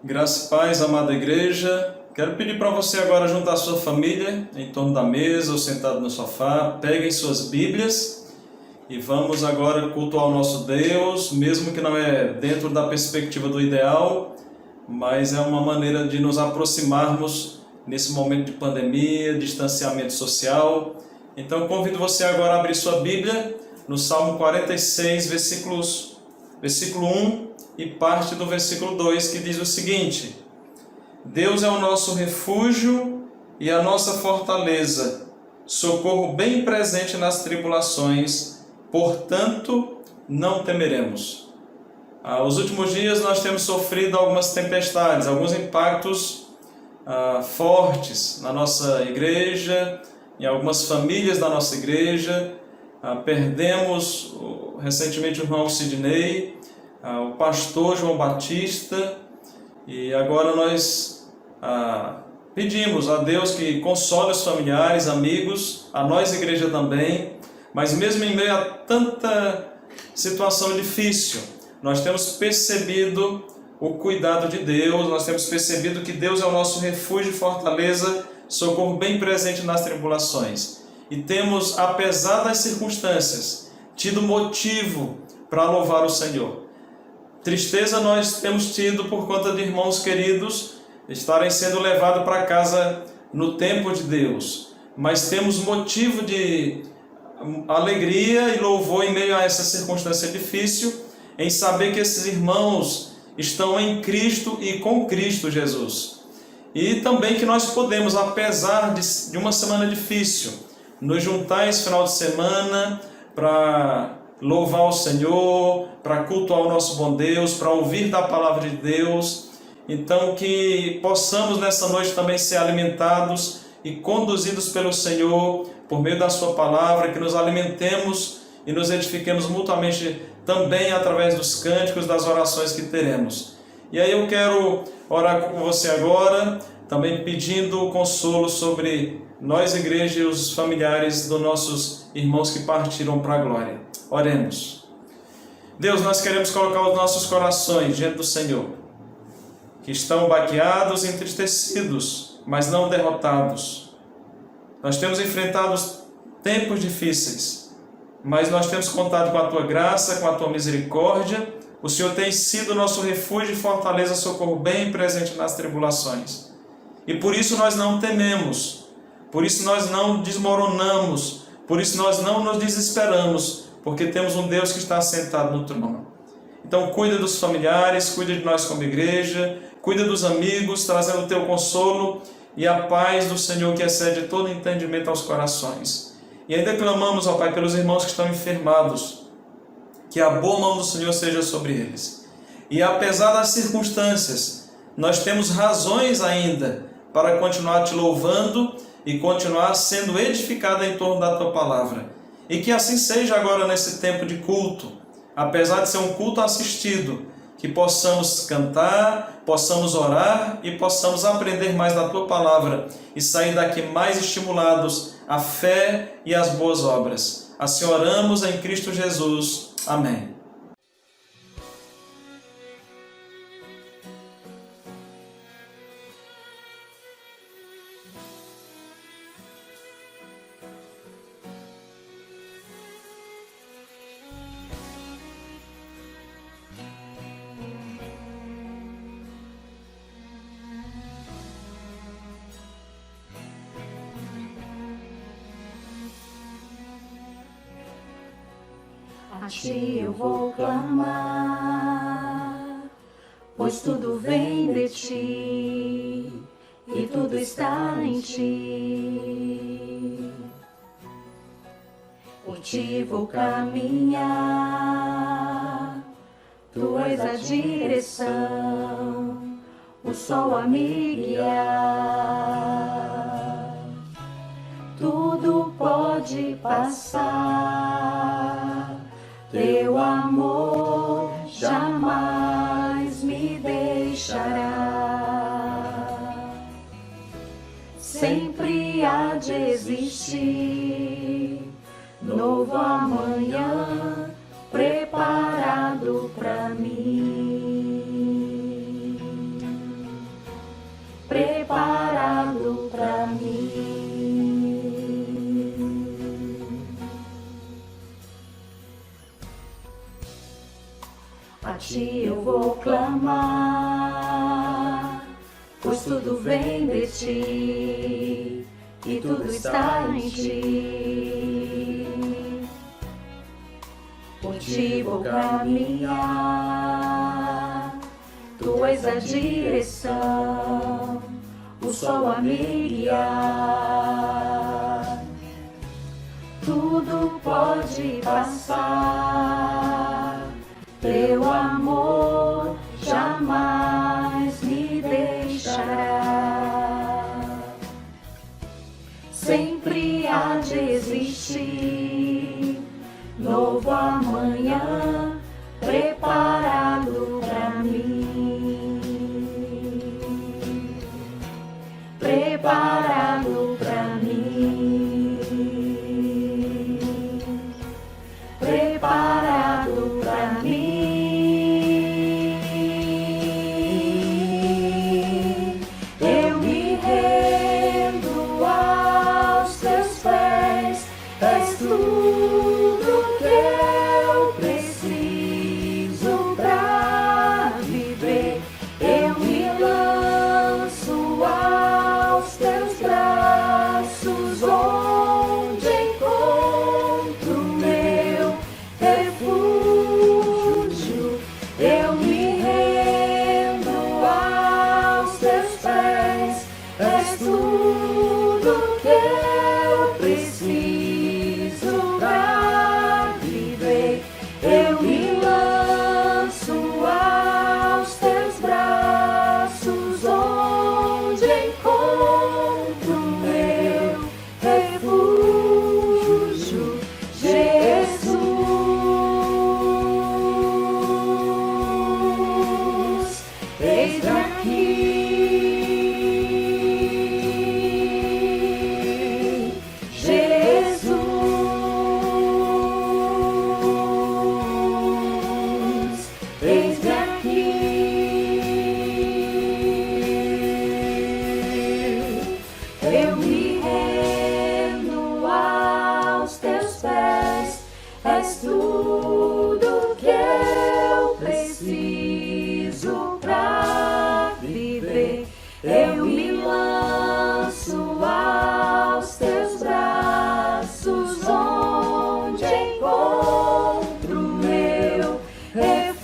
Graça e paz, amada igreja. Quero pedir para você agora juntar a sua família em torno da mesa ou sentado no sofá. Peguem suas Bíblias e vamos agora cultuar o nosso Deus, mesmo que não é dentro da perspectiva do ideal, mas é uma maneira de nos aproximarmos nesse momento de pandemia, distanciamento social. Então convido você agora a abrir sua Bíblia no Salmo 46, versículo 1 e parte do versículo 2, que diz o seguinte: Deus é o nosso refúgio e a nossa fortaleza, socorro bem presente nas tribulações, portanto não temeremos. Os últimos dias nós temos sofrido algumas tempestades, alguns impactos fortes na nossa igreja, em algumas famílias da nossa igreja. Perdemos recentemente o irmão Sidney, o pastor João Batista, e agora nós pedimos a Deus que console os familiares, amigos, a nós igreja também, mas mesmo em meio a tanta situação difícil, nós temos percebido o cuidado de Deus, nós temos percebido que Deus é o nosso refúgio e fortaleza, socorro bem presente nas tribulações. E temos, apesar das circunstâncias, tido motivo para louvar o Senhor. Tristeza nós temos tido por conta de irmãos queridos estarem sendo levados para casa no tempo de Deus. Mas temos motivo de alegria e louvor em meio a essa circunstância difícil, em saber que esses irmãos estão em Cristo e com Cristo Jesus. E também que nós podemos, apesar de uma semana difícil, nos juntar esse final de semana para louvar o Senhor, para cultuar o nosso bom Deus, para ouvir da palavra de Deus. Então que possamos nessa noite também ser alimentados e conduzidos pelo Senhor por meio da sua palavra, que nos alimentemos e nos edifiquemos mutuamente também através dos cânticos, das orações que teremos. E aí eu quero orar com você agora, também pedindo consolo sobre nós, igreja, e os familiares dos nossos irmãos que partiram para a glória. Oremos. Deus, nós queremos colocar os nossos corações diante do Senhor, que estão baqueados e entristecidos, mas não derrotados. Nós temos enfrentado tempos difíceis, mas nós temos contado com a Tua graça, com a Tua misericórdia. O Senhor tem sido nosso refúgio e fortaleza, socorro bem presente nas tribulações. E por isso nós não tememos, por isso nós não desmoronamos, por isso nós não nos desesperamos, porque temos um Deus que está sentado no trono. Então cuida dos familiares, cuida de nós como igreja, cuida dos amigos, trazendo o Teu consolo e a paz do Senhor que excede todo entendimento aos corações. E ainda clamamos, ó Pai, pelos irmãos que estão enfermados, que a boa mão do Senhor seja sobre eles. E apesar das circunstâncias, nós temos razões ainda para continuar Te louvando e continuar sendo edificado em torno da Tua palavra. E que assim seja agora nesse tempo de culto, apesar de ser um culto assistido, que possamos cantar, possamos orar e possamos aprender mais da Tua palavra e sair daqui mais estimulados à fé e às boas obras. Assim oramos em Cristo Jesus. Amém. A Ti eu vou clamar, pois tudo vem de Ti e tudo está em Ti. Por Ti vou caminhar, Tu és a direção, o sol a me guiar. Tudo pode passar, Teu amor jamais me deixará. Sempre há de existir novo amanhã preparado para mim. a ti eu vou clamar, pois tudo vem de ti e tudo está em ti. Por ti vou caminhar, tu és a direção, o sol a me guiar. Tudo pode passar, teu amor jamais me deixará. Sempre há de existir novo amanhã preparado pra mim, preparado pra mim, preparado pra mim. Eu me rendo aos teus pés, és tudo que eu preciso pra viver. Eu me lanço aos teus braços, onde encontro meu refúgio. Eu me rendo aos teus pés, és tudo que eu preciso pra viver. Eu me lanço aos teus braços, onde encontro meu refúgio, Jesus. Eis-me aqui, Jesus. Eis-me aqui, eu me rendo aos teus pés, és tudo que eu preciso pra viver. Eu me lanço aos teus braços, onde encontro meu refúgio.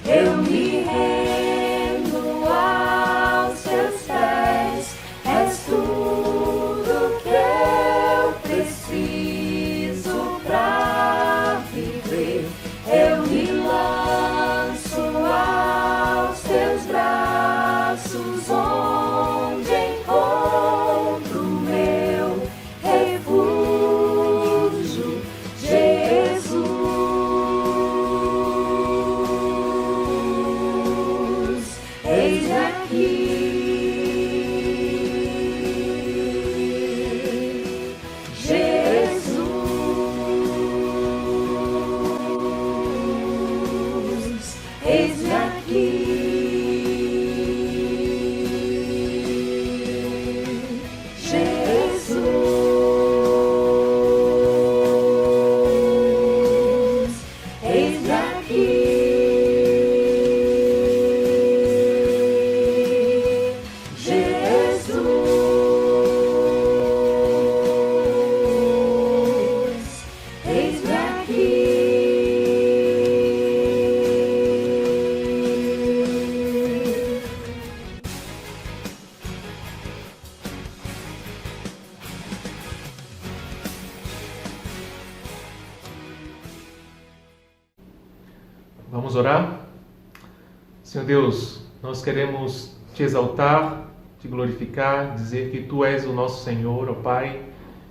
Eu me rendo aos teus pés, és tudo que eu preciso pra viver. Eu me lanço aos teus braços, onde encontro meu refúgio, Jesus. Eis-me aqui, Jesus. Eis-me aqui, Jesus. Eis-me aqui, Jesus. Eis-me aqui. Vamos orar? Senhor Deus, nós queremos te exaltar, te glorificar, dizer que Tu és o nosso Senhor, ó Pai.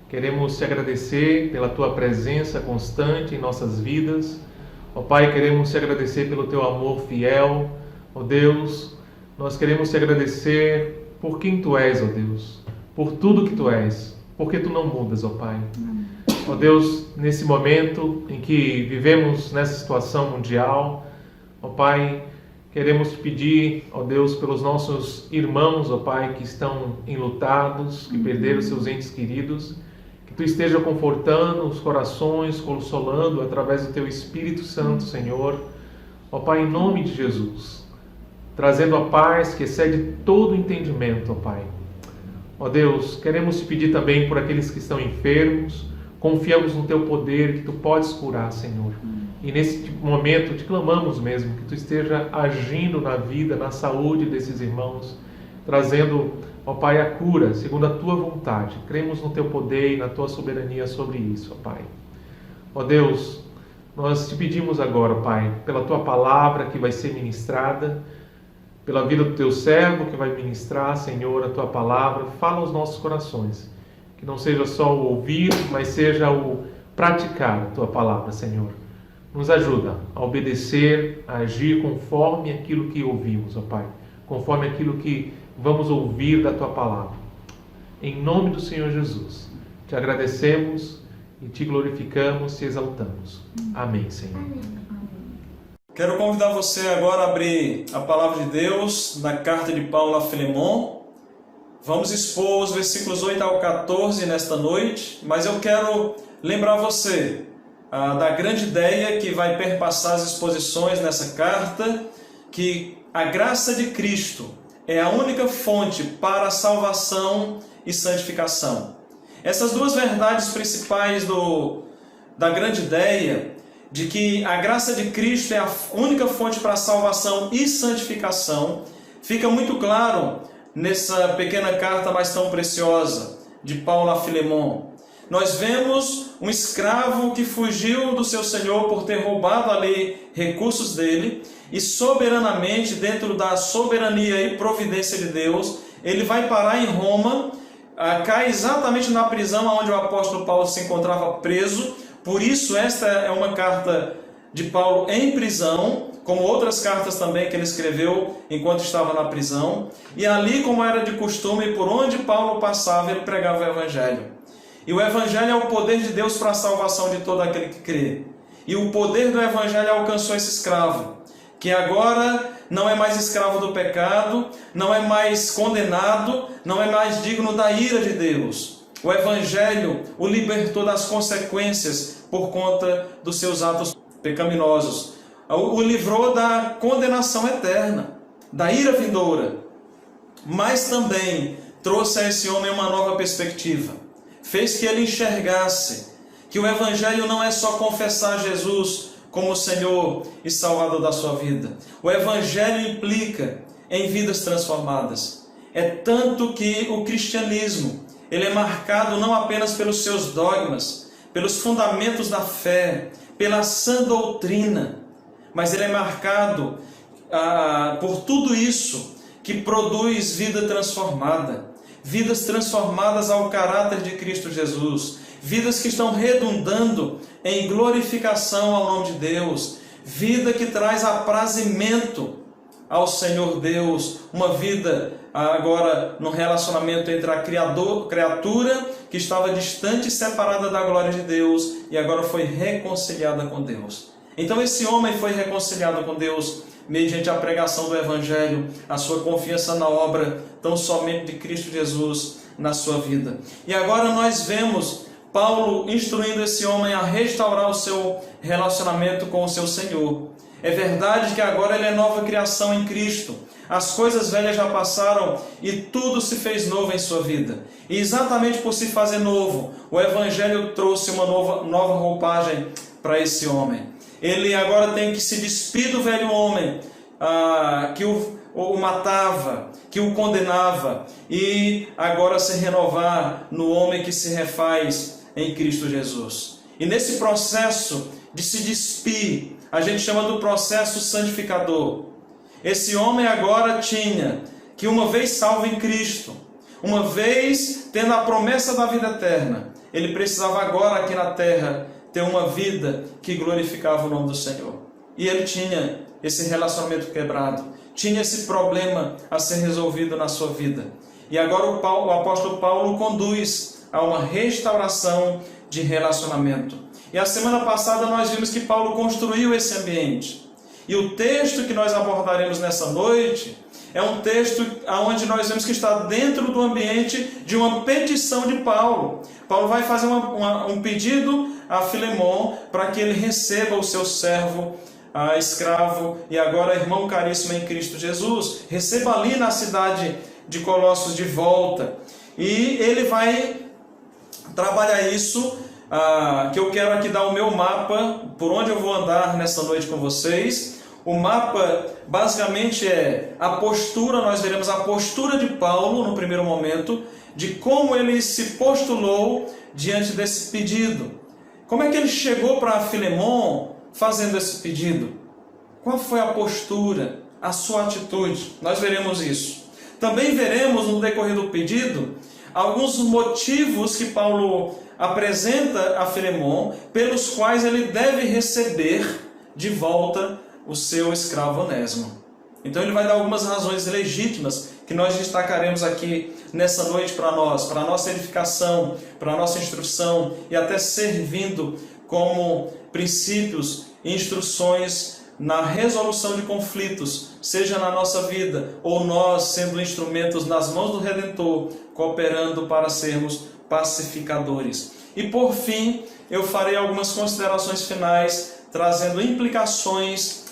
Queremos te agradecer pela Tua presença constante em nossas vidas. Ó Pai, queremos te agradecer pelo Teu amor fiel. Ó Deus, nós queremos te agradecer por quem Tu és, ó Deus, por tudo que Tu és, porque Tu não mudas, ó Pai. Ó Deus, nesse momento em que vivemos nessa situação mundial, ó Pai, queremos te pedir, ó Deus, pelos nossos irmãos, ó Pai, que estão enlutados, que perderam seus entes queridos, que Tu esteja confortando os corações, consolando através do Teu Espírito Santo, Senhor. Ó Pai, em nome de Jesus, trazendo a paz que excede todo entendimento, ó Pai. Ó Deus, queremos Te pedir também por aqueles que estão enfermos. Confiamos no Teu poder, que Tu podes curar, Senhor. E nesse momento te clamamos mesmo que Tu esteja agindo na vida, na saúde desses irmãos, trazendo, ó Pai, a cura segundo a Tua vontade. Cremos no Teu poder e na Tua soberania sobre isso, ó Pai. Ó Deus, nós Te pedimos agora, Pai, pela Tua palavra que vai ser ministrada, pela vida do Teu servo que vai ministrar, Senhor, a Tua palavra. Fala aos nossos corações, que não seja só o ouvir, mas seja o praticar a Tua palavra, Senhor. Nos ajuda a obedecer, a agir conforme aquilo que ouvimos, ó Pai, conforme aquilo que vamos ouvir da Tua palavra. Em nome do Senhor Jesus, Te agradecemos e Te glorificamos, Te exaltamos. Amém, Senhor. Quero convidar você agora a abrir a palavra de Deus na carta de Paulo a Filemon. Vamos expor os versículos 8 ao 14 nesta noite, mas eu quero lembrar você da grande ideia que vai perpassar as exposições nessa carta, que a graça de Cristo é a única fonte para a salvação e santificação. Essas duas verdades principais da grande ideia, de que a graça de Cristo é a única fonte para a salvação e santificação, fica muito claro nessa pequena carta, mas tão preciosa, de Paulo a Filemon. Nós vemos um escravo que fugiu do seu senhor por ter roubado ali recursos dele, e soberanamente, dentro da soberania e providência de Deus, ele vai parar em Roma, cai exatamente na prisão onde o apóstolo Paulo se encontrava preso. Por isso esta é uma carta de Paulo em prisão, como outras cartas também que ele escreveu enquanto estava na prisão. E ali, como era de costume, por onde Paulo passava, ele pregava o Evangelho. E o Evangelho é o poder de Deus para a salvação de todo aquele que crê. E o poder do Evangelho alcançou esse escravo, que agora não é mais escravo do pecado, não é mais condenado, não é mais digno da ira de Deus. O Evangelho o libertou das consequências por conta dos seus atos pecaminosos. O livrou da condenação eterna, da ira vindoura. Mas também trouxe a esse homem uma nova perspectiva. Fez que ele enxergasse que o Evangelho não é só confessar Jesus como Senhor e Salvador da sua vida. O Evangelho implica em vidas transformadas. É tanto que o cristianismo, ele é marcado não apenas pelos seus dogmas, pelos fundamentos da fé, pela sã doutrina, mas ele é marcado por tudo isso que produz vida transformada. Vidas transformadas ao caráter de Cristo Jesus, vidas que estão redundando em glorificação ao nome de Deus, vida que traz aprazimento ao Senhor Deus, uma vida agora no relacionamento entre a criatura que estava distante e separada da glória de Deus e agora foi reconciliada com Deus. Então esse homem foi reconciliado com Deus mediante a pregação do Evangelho, a sua confiança na obra tão somente de Cristo Jesus na sua vida. E agora nós vemos Paulo instruindo esse homem a restaurar o seu relacionamento com o seu Senhor. É verdade que agora ele é nova criação em Cristo. As coisas velhas já passaram e tudo se fez novo em sua vida. E exatamente por se fazer novo, o Evangelho trouxe uma nova roupagem para esse homem. Ele agora tem que se despir do velho homem que o matava, que o condenava, e agora se renovar no homem que se refaz em Cristo Jesus. E nesse processo de se despir, a gente chama do processo santificador. Esse homem agora tinha que, uma vez salvo em Cristo, uma vez tendo a promessa da vida eterna, ele precisava agora aqui na terra ter uma vida que glorificava o nome do Senhor. E ele tinha esse relacionamento quebrado, tinha esse problema a ser resolvido na sua vida. E agora o apóstolo Paulo conduz a uma restauração de relacionamento. E a semana passada nós vimos que Paulo construiu esse ambiente. E o texto que nós abordaremos nessa noite é um texto onde nós vemos que está dentro do ambiente de uma petição de Paulo. Paulo vai fazer um pedido a Filemon para que ele receba o seu servo escravo e agora irmão caríssimo em Cristo Jesus. Receba ali na cidade de Colossos de volta. E ele vai trabalhar isso, que eu quero aqui dar o meu mapa, por onde eu vou andar nessa noite com vocês. O mapa basicamente é a postura, nós veremos a postura de Paulo no primeiro momento, de como ele se postulou diante desse pedido. Como é que ele chegou para Filemon fazendo esse pedido? Qual foi a postura, a sua atitude? Nós veremos isso. Também veremos no decorrer do pedido alguns motivos que Paulo apresenta a Filemon, pelos quais ele deve receber de volta o seu escravo Onésimo. Então ele vai dar algumas razões legítimas que nós destacaremos aqui nessa noite para nós, para a nossa edificação, para a nossa instrução e até servindo como princípios e instruções na resolução de conflitos, seja na nossa vida ou nós sendo instrumentos nas mãos do Redentor, cooperando para sermos pacificadores. E por fim, eu farei algumas considerações finais, trazendo implicações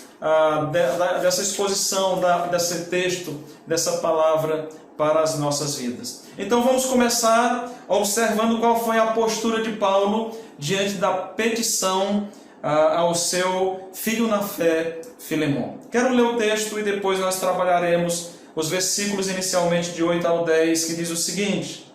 dessa exposição, desse texto, dessa palavra para as nossas vidas. Então vamos começar observando qual foi a postura de Paulo diante da petição ao seu filho na fé, Filemon. Quero ler o texto e depois nós trabalharemos os versículos inicialmente de 8 ao 10, que diz o seguinte: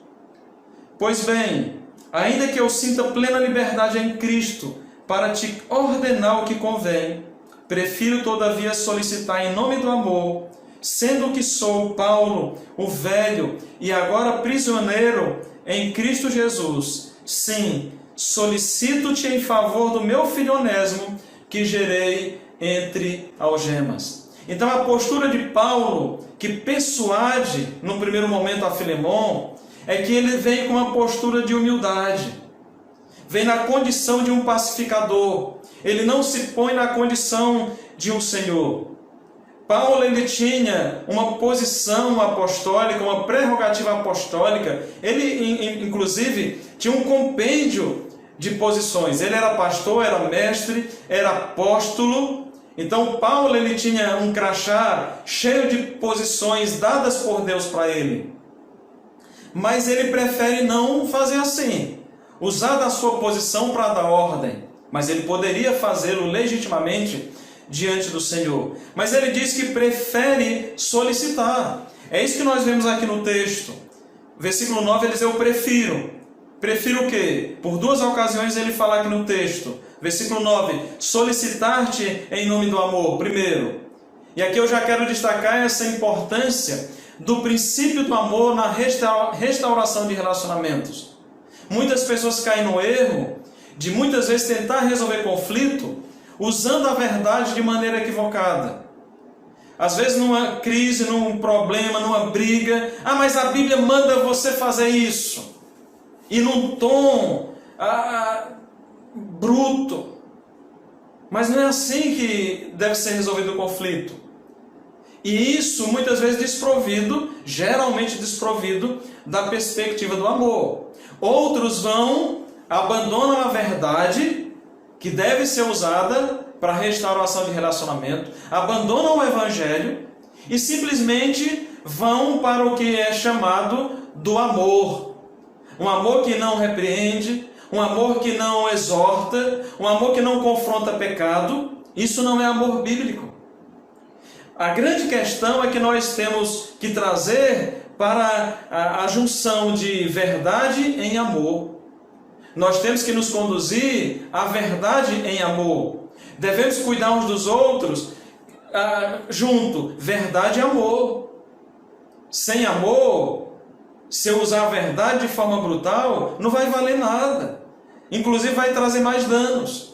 Pois bem, ainda que eu sinta plena liberdade em Cristo para te ordenar o que convém, prefiro todavia solicitar em nome do amor, sendo que sou Paulo, o velho, e agora prisioneiro em Cristo Jesus. Sim, solicito-te em favor do meu filho Onésimo, que gerei entre algemas. Então a postura de Paulo, que persuade no primeiro momento a Filemon, é que ele vem com uma postura de humildade, vem na condição de um pacificador, ele não se põe na condição de um senhor. Paulo ele tinha uma posição apostólica, uma prerrogativa apostólica, ele inclusive tinha um compêndio de posições, ele era pastor, era mestre, era apóstolo. Então Paulo ele tinha um crachá cheio de posições dadas por Deus para ele. Mas ele prefere não fazer assim, usar da sua posição para dar ordem. Mas ele poderia fazê-lo legitimamente diante do Senhor. Mas ele diz que prefere solicitar. É isso que nós vemos aqui no texto. Versículo 9 ele diz: eu prefiro. Prefiro o quê? Por duas ocasiões ele fala aqui no texto. Versículo 9: solicitar-te em nome do amor, primeiro. E aqui eu já quero destacar essa importância do princípio do amor na restauração de relacionamentos. Muitas pessoas caem no erro de muitas vezes tentar resolver conflito usando a verdade de maneira equivocada. Às vezes numa crise, num problema, numa briga, mas a Bíblia manda você fazer isso. E num tom bruto. Mas não é assim que deve ser resolvido o conflito. E isso muitas vezes desprovido, geralmente desprovido da perspectiva do amor. Outros abandonam a verdade que deve ser usada para restauração de relacionamento, abandonam o Evangelho e simplesmente vão para o que é chamado do amor. Um amor que não repreende, um amor que não exorta, um amor que não confronta pecado. Isso não é amor bíblico. A grande questão é que nós temos que trazer para a junção de verdade em amor. Nós temos que nos conduzir à verdade em amor. Devemos cuidar uns dos outros junto, verdade e amor. Sem amor, se eu usar a verdade de forma brutal, não vai valer nada. Inclusive vai trazer mais danos.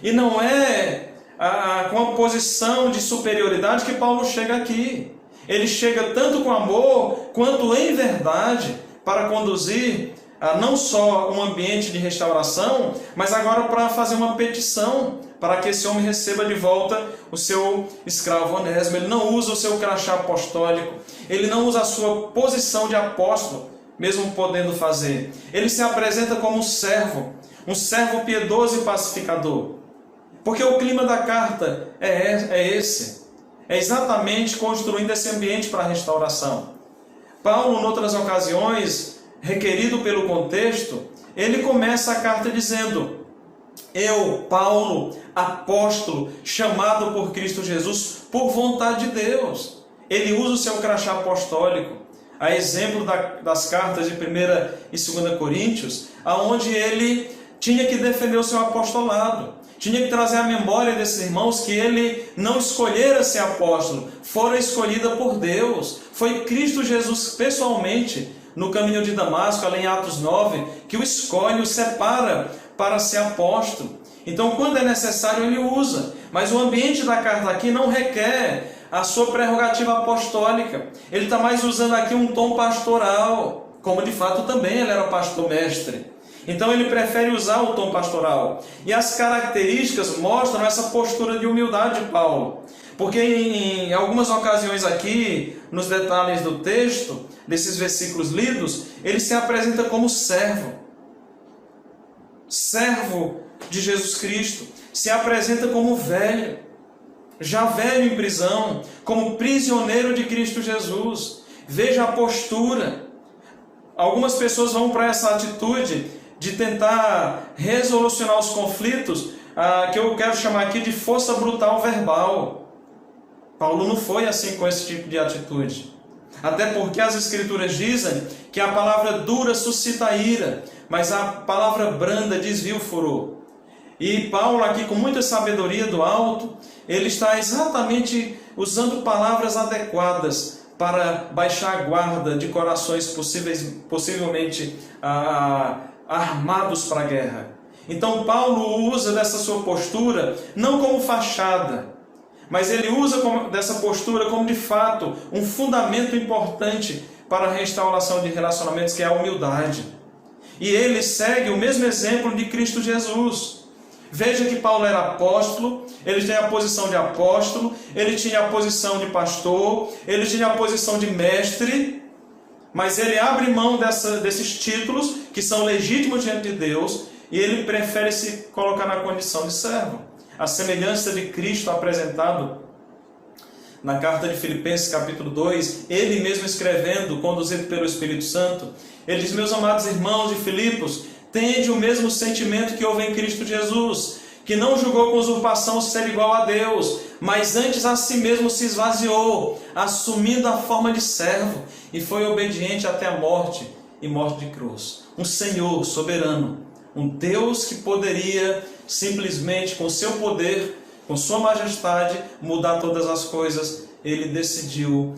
E não é com a posição de superioridade que Paulo chega aqui. Ele chega tanto com amor quanto em verdade para conduzir não só um ambiente de restauração, mas agora para fazer uma petição para que esse homem receba de volta o seu escravo Onésimo. Ele não usa o seu crachá apostólico, ele não usa a sua posição de apóstolo, mesmo podendo fazer. Ele se apresenta como um servo piedoso e pacificador. Porque o clima da carta é esse. É exatamente construindo esse ambiente para a restauração. Paulo, em outras ocasiões, requerido pelo contexto, ele começa a carta dizendo: eu, Paulo, apóstolo, chamado por Cristo Jesus, por vontade de Deus. Ele usa o seu crachá apostólico, a exemplo das cartas de 1 e 2 Coríntios, onde ele tinha que defender o seu apostolado, tinha que trazer à memória desses irmãos que ele não escolhera ser apóstolo, fora escolhida por Deus. Foi Cristo Jesus pessoalmente, no caminho de Damasco, ali em Atos 9, que o escolhe, o separa para ser apóstolo. Então, quando é necessário, ele usa. Mas o ambiente da carta aqui não requer a sua prerrogativa apostólica. Ele está mais usando aqui um tom pastoral, como de fato também ele era pastor-mestre. Então ele prefere usar o tom pastoral. E as características mostram essa postura de humildade de Paulo. Porque em algumas ocasiões aqui, nos detalhes do texto, desses versículos lidos, ele se apresenta como servo. Servo de Jesus Cristo. Se apresenta como velho. Já velho em prisão, como prisioneiro de Cristo Jesus. Veja a postura. Algumas pessoas vão para essa atitude de tentar resolucionar os conflitos, que eu quero chamar aqui de força brutal verbal. Paulo não foi assim com esse tipo de atitude. Até porque as Escrituras dizem que a palavra dura suscita ira, mas a palavra branda desvia o furor. E Paulo aqui, com muita sabedoria do alto, ele está exatamente usando palavras adequadas para baixar a guarda de corações possivelmente armados para a guerra. Então Paulo usa dessa sua postura não como fachada, mas ele usa dessa postura como de fato um fundamento importante para a restauração de relacionamentos, que é a humildade. E ele segue o mesmo exemplo de Cristo Jesus. Veja que Paulo era apóstolo, ele tinha a posição de apóstolo, ele tinha a posição de pastor, ele tinha a posição de mestre, mas ele abre mão desses títulos, que são legítimos diante de Deus, e ele prefere se colocar na condição de servo. A semelhança de Cristo apresentado na carta de Filipenses capítulo 2, ele mesmo escrevendo, conduzido pelo Espírito Santo, ele diz: meus amados irmãos de Filipos, tende o mesmo sentimento que houve em Cristo Jesus, que não julgou com usurpação ser igual a Deus, mas antes a si mesmo se esvaziou, assumindo a forma de servo, e foi obediente até a morte, e morte de cruz. Um Senhor soberano, um Deus que poderia simplesmente, com seu poder, com sua majestade, mudar todas as coisas, ele decidiu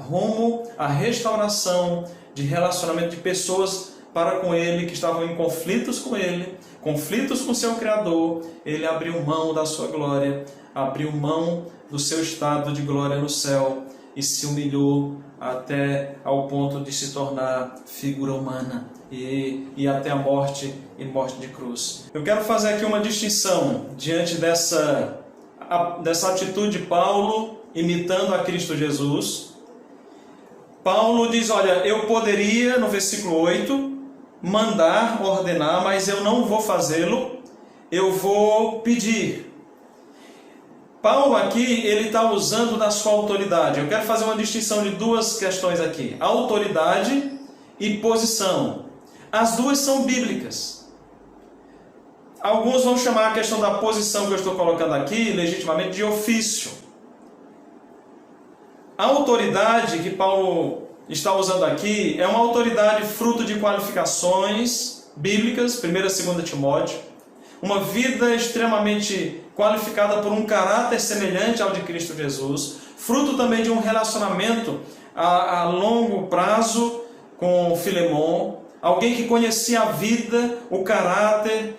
rumo à restauração de relacionamento de pessoas para com ele, que estavam em conflitos com ele, conflitos com seu Criador. Ele abriu mão da sua glória, abriu mão do seu estado de glória no céu e se humilhou até ao ponto de se tornar figura humana e até a morte e morte de cruz. Eu quero fazer aqui uma distinção diante dessa atitude de Paulo imitando a Cristo Jesus. Paulo diz: olha, eu poderia, no versículo 8, mandar, ordenar, mas eu não vou fazê-lo, eu vou pedir. Paulo aqui, ele está usando da sua autoridade. Eu quero fazer uma distinção de duas questões aqui: autoridade e posição. As duas são bíblicas. Alguns vão chamar a questão da posição que eu estou colocando aqui, legitimamente, de ofício. A autoridade que Paulo está usando aqui é uma autoridade fruto de qualificações bíblicas, 1 e 2 Timóteo, uma vida extremamente qualificada por um caráter semelhante ao de Cristo Jesus, fruto também de um relacionamento a longo prazo com Filemon, alguém que conhecia a vida, o caráter,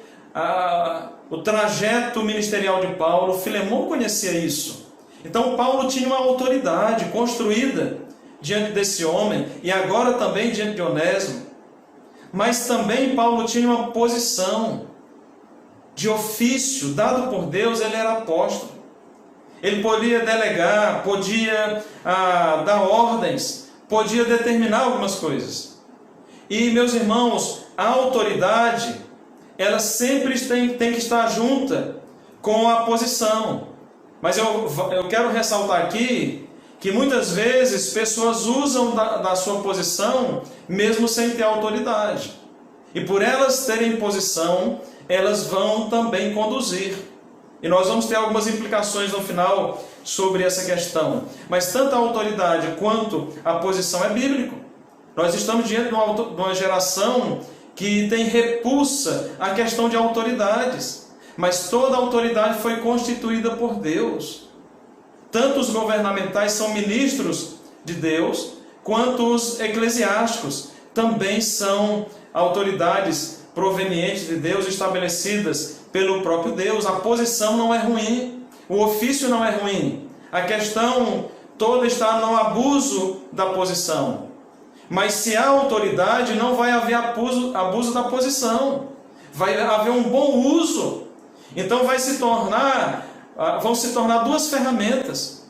o trajeto ministerial de Paulo. Filemon conhecia isso. Então Paulo tinha uma autoridade construída diante desse homem e agora também diante de Onésimo. mas também Paulo tinha uma posição de ofício dado por Deus. Ele era apóstolo. Ele podia delegar, podia dar ordens, podia determinar algumas coisas. E, meus irmãos, a autoridade, ela sempre tem que estar junta com a posição. Mas eu quero ressaltar aqui que muitas vezes pessoas usam da sua posição mesmo sem ter autoridade. E por elas terem posição, elas vão também conduzir. E nós vamos ter algumas implicações no final sobre essa questão. Mas tanto a autoridade quanto a posição é bíblico. Nós estamos diante de uma geração que tem repulsa à questão de autoridades. Mas toda autoridade foi constituída por Deus. Tanto os governamentais são ministros de Deus, quanto os eclesiásticos também são autoridades provenientes de Deus, estabelecidas pelo próprio Deus. A posição não é ruim, o ofício não é ruim. A questão toda está no abuso da posição. Mas se há autoridade, não vai haver abuso da posição. Vai haver um bom uso. Então vão se tornar duas ferramentas,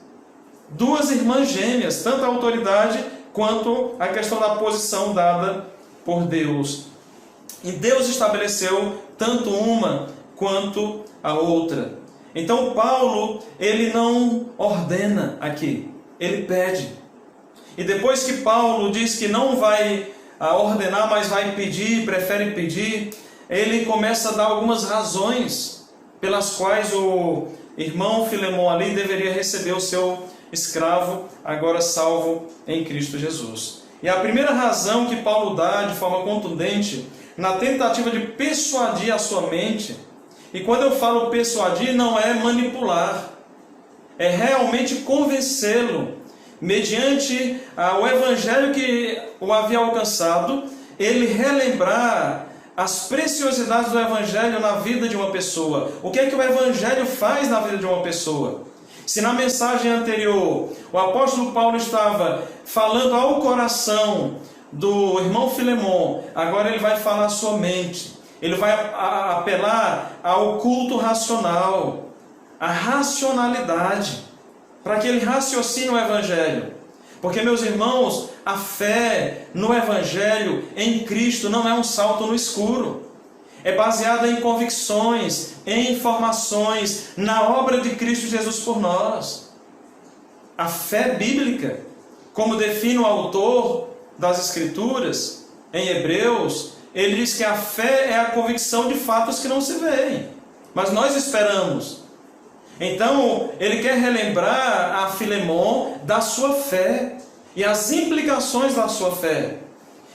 duas irmãs gêmeas, tanto a autoridade quanto a questão da posição dada por Deus. E Deus estabeleceu tanto uma quanto a outra. Então Paulo, ele não ordena aqui, ele pede. E depois que Paulo diz que não vai ordenar, mas vai pedir, prefere pedir, ele começa a dar algumas razões pelas quais o irmão Filemon ali deveria receber o seu escravo, agora salvo em Cristo Jesus. E a primeira razão que Paulo dá de forma contundente, na tentativa de persuadir a sua mente, e quando eu falo persuadir, não é manipular, é realmente convencê-lo, mediante o evangelho que o havia alcançado, ele relembrar as preciosidades do evangelho na vida de uma pessoa. O que é que o evangelho faz na vida de uma pessoa? Se na mensagem anterior o apóstolo Paulo estava falando ao coração do irmão Filemon, agora ele vai falar à sua mente. Ele vai apelar ao culto racional, à racionalidade, para que ele raciocine o evangelho. Porque, meus irmãos, a fé no evangelho em Cristo não é um salto no escuro. É baseada em convicções, em informações, na obra de Cristo Jesus por nós. A fé bíblica, como define o autor das Escrituras, em Hebreus, ele diz que a fé é a convicção de fatos que não se veem, mas nós esperamos. Então, ele quer relembrar a Filemon da sua fé e as implicações da sua fé.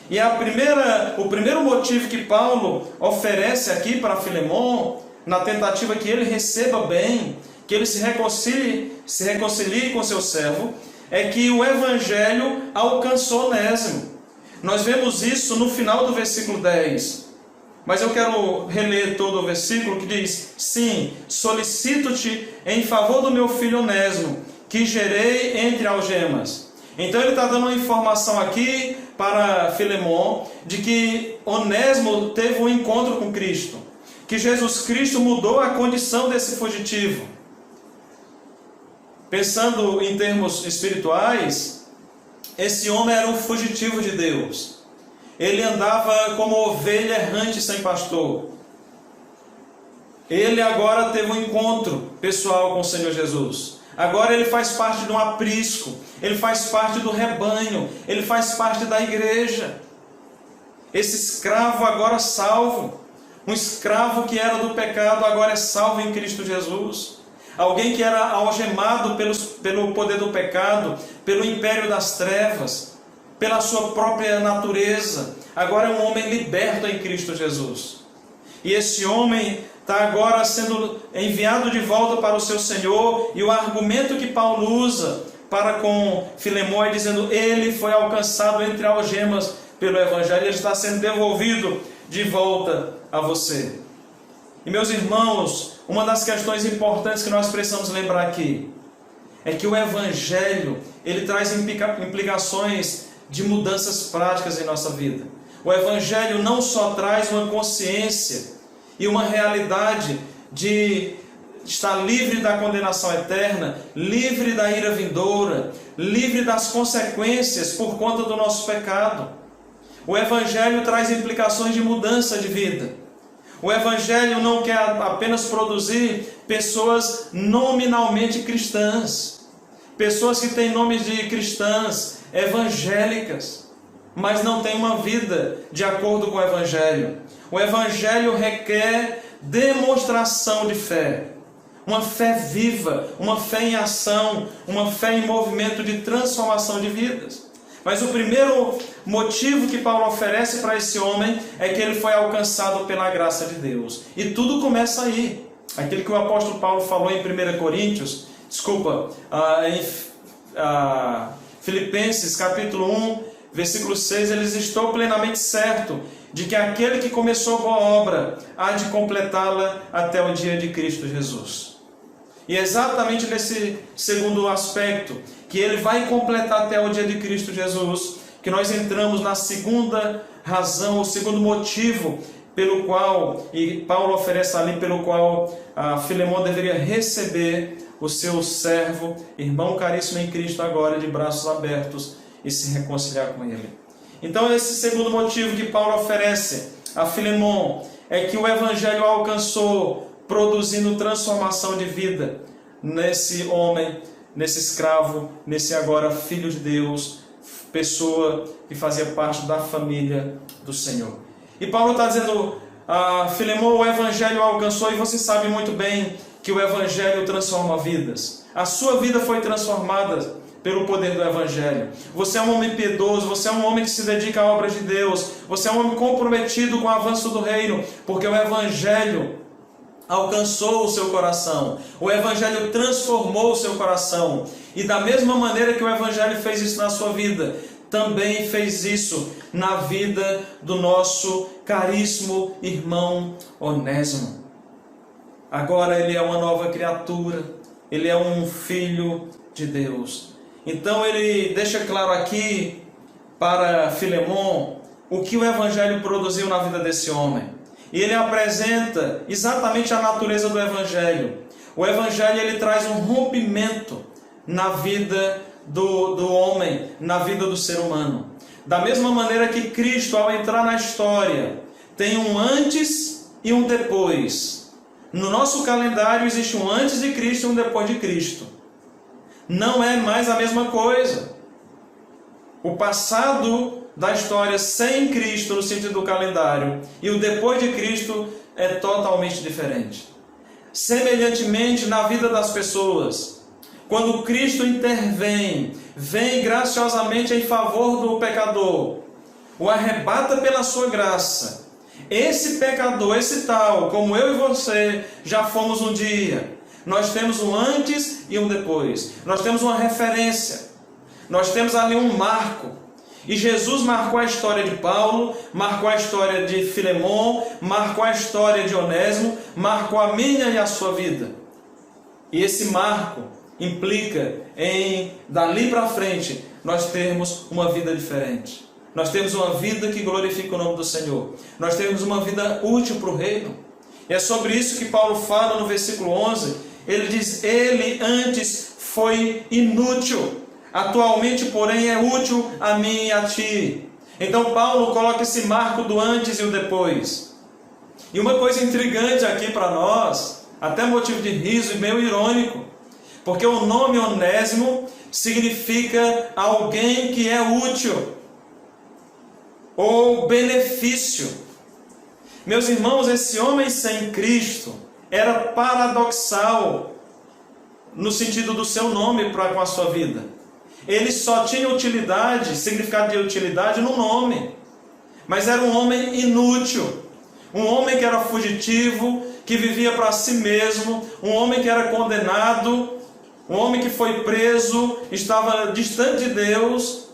E o primeiro motivo que Paulo oferece aqui para Filemon, na tentativa que ele receba bem, que ele se reconcilie com seu servo, é que o evangelho alcançou Onésimo. Nós vemos isso no final do versículo 10. Mas eu quero reler todo o versículo que diz: sim, solicito-te em favor do meu filho Onésimo, que gerei entre algemas. Então ele está dando uma informação aqui para Filemon de que Onésimo teve um encontro com Cristo, que Jesus Cristo mudou a condição desse fugitivo. Pensando em termos espirituais, esse homem era um fugitivo de Deus. Ele andava como ovelha errante sem pastor. Ele agora teve um encontro pessoal com o Senhor Jesus. Agora ele faz parte de um aprisco. Ele faz parte do rebanho. Ele faz parte da igreja. Esse escravo agora salvo. Um escravo que era do pecado agora é salvo em Cristo Jesus. Alguém que era algemado pelo poder do pecado, pelo império das trevas, pela sua própria natureza, agora é um homem liberto em Cristo Jesus. E esse homem está agora sendo enviado de volta para o seu Senhor, e o argumento que Paulo usa para com Filemon é dizendo: ele foi alcançado entre algemas pelo Evangelho, ele está sendo devolvido de volta a você. E meus irmãos, uma das questões importantes que nós precisamos lembrar aqui é que o Evangelho, ele traz implicações de mudanças práticas em nossa vida. O Evangelho não só traz uma consciência e uma realidade de estar livre da condenação eterna, livre da ira vindoura, livre das consequências por conta do nosso pecado. O Evangelho traz implicações de mudança de vida. O Evangelho não quer apenas produzir pessoas nominalmente cristãs, pessoas que têm nomes de cristãs, evangélicas, mas não têm uma vida de acordo com o Evangelho. O Evangelho requer demonstração de fé, uma fé viva, uma fé em ação, uma fé em movimento de transformação de vidas. Mas o primeiro motivo que Paulo oferece para esse homem é que ele foi alcançado pela graça de Deus. E tudo começa aí. Aquilo que o apóstolo Paulo falou em 1 Coríntios, Filipenses capítulo 1, versículo 6, ele diz: estou plenamente certo de que aquele que começou a boa obra há de completá-la até o dia de Cristo Jesus. E é exatamente nesse segundo aspecto, que ele vai completar até o dia de Cristo Jesus, que nós entramos na segunda razão, o segundo motivo pelo qual, e Paulo oferece ali, pelo qual Filemão deveria receber o seu servo, irmão caríssimo em Cristo, agora de braços abertos, e se reconciliar com ele. Então esse segundo motivo que Paulo oferece a Filemão é que o Evangelho alcançou, produzindo transformação de vida nesse homem, nesse escravo, nesse agora filho de Deus, pessoa que fazia parte da família do Senhor. E Paulo está dizendo a Filemão: o Evangelho alcançou, e você sabe muito bem que o Evangelho transforma vidas. A sua vida foi transformada pelo poder do Evangelho. Você é um homem piedoso, você é um homem que se dedica à obra de Deus, você é um homem comprometido com o avanço do reino, porque o Evangelho alcançou o seu coração, o Evangelho transformou o seu coração, e da mesma maneira que o Evangelho fez isso na sua vida, também fez isso na vida do nosso caríssimo irmão Onésimo. Agora ele é uma nova criatura, ele é um filho de Deus. Então ele deixa claro aqui para Filemão o que o Evangelho produziu na vida desse homem. E ele apresenta exatamente a natureza do Evangelho. O Evangelho ele traz um rompimento na vida do homem, na vida do ser humano. Da mesma maneira que Cristo, ao entrar na história, tem um antes e um depois. No nosso calendário existe um antes de Cristo e um depois de Cristo. Não é mais a mesma coisa. O passado da história sem Cristo, no sentido do calendário, e o depois de Cristo é totalmente diferente. Semelhantemente, na vida das pessoas, quando Cristo intervém, vem graciosamente em favor do pecador, o arrebata pela sua graça. Esse pecador, esse tal, como eu e você já fomos um dia, nós temos um antes e um depois. Nós temos uma referência. Nós temos ali um marco. E Jesus marcou a história de Paulo, marcou a história de Filemão, marcou a história de Onésimo, marcou a minha e a sua vida. E esse marco implica em, dali para frente, nós termos uma vida diferente. Nós temos uma vida que glorifica o nome do Senhor. Nós temos uma vida útil para o reino. E é sobre isso que Paulo fala no versículo 11. Ele diz: ele antes foi inútil, atualmente, porém, é útil a mim e a ti. Então Paulo coloca esse marco do antes e o depois. E uma coisa intrigante aqui para nós, até motivo de riso e meio irônico, porque o nome Onésimo significa alguém que é útil, ou benefício. Meus irmãos, esse homem sem Cristo era paradoxal no sentido do seu nome para com a sua vida. Ele só tinha utilidade, significado de utilidade no nome, mas era um homem inútil, um homem que era fugitivo, que vivia para si mesmo, um homem que era condenado, um homem que foi preso, estava distante de Deus,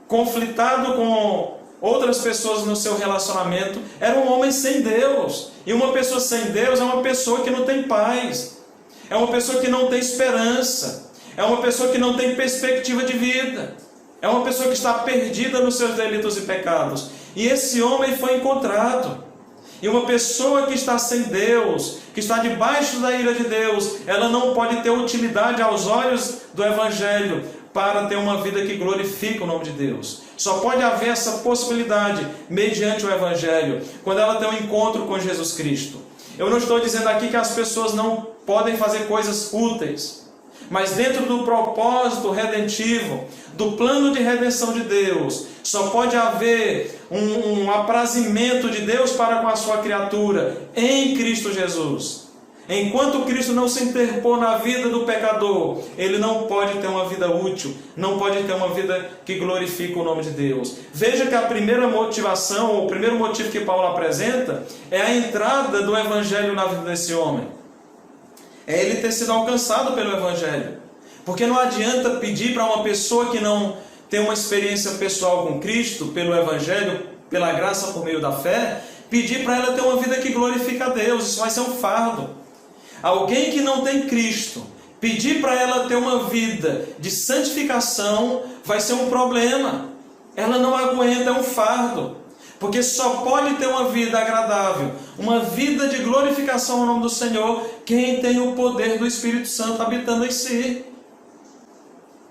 conflitado com outras pessoas no seu relacionamento. Era um homem sem Deus. E uma pessoa sem Deus é uma pessoa que não tem paz, é uma pessoa que não tem esperança, é uma pessoa que não tem perspectiva de vida, é uma pessoa que está perdida nos seus delitos e pecados. E esse homem foi encontrado. E uma pessoa que está sem Deus, que está debaixo da ira de Deus, ela não pode ter utilidade aos olhos do Evangelho para ter uma vida que glorifica o nome de Deus. Só pode haver essa possibilidade mediante o Evangelho, quando ela tem um encontro com Jesus Cristo. Eu não estou dizendo aqui que as pessoas não podem fazer coisas úteis, mas dentro do propósito redentivo, do plano de redenção de Deus, só pode haver um aprazimento de Deus para com a sua criatura em Cristo Jesus. Enquanto Cristo não se interpor na vida do pecador, ele não pode ter uma vida útil, não pode ter uma vida que glorifica o nome de Deus. Veja que a primeira motivação, o primeiro motivo que Paulo apresenta, é a entrada do Evangelho na vida desse homem. É ele ter sido alcançado pelo Evangelho. Porque não adianta pedir para uma pessoa que não tem uma experiência pessoal com Cristo, pelo Evangelho, pela graça por meio da fé, pedir para ela ter uma vida que glorifica a Deus. Isso vai ser um fardo. Alguém que não tem Cristo, pedir para ela ter uma vida de santificação, vai ser um problema. Ela não aguenta, é um fardo. Porque só pode ter uma vida agradável, uma vida de glorificação ao nome do Senhor, quem tem o poder do Espírito Santo habitando em si.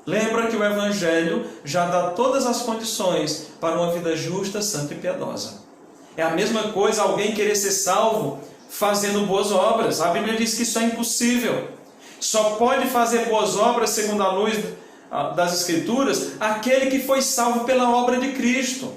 Lembra que o Evangelho já dá todas as condições para uma vida justa, santa e piedosa. É a mesma coisa alguém querer ser salvo fazendo boas obras. A Bíblia diz que isso é impossível. Só pode fazer boas obras, segundo a luz das Escrituras, aquele que foi salvo pela obra de Cristo.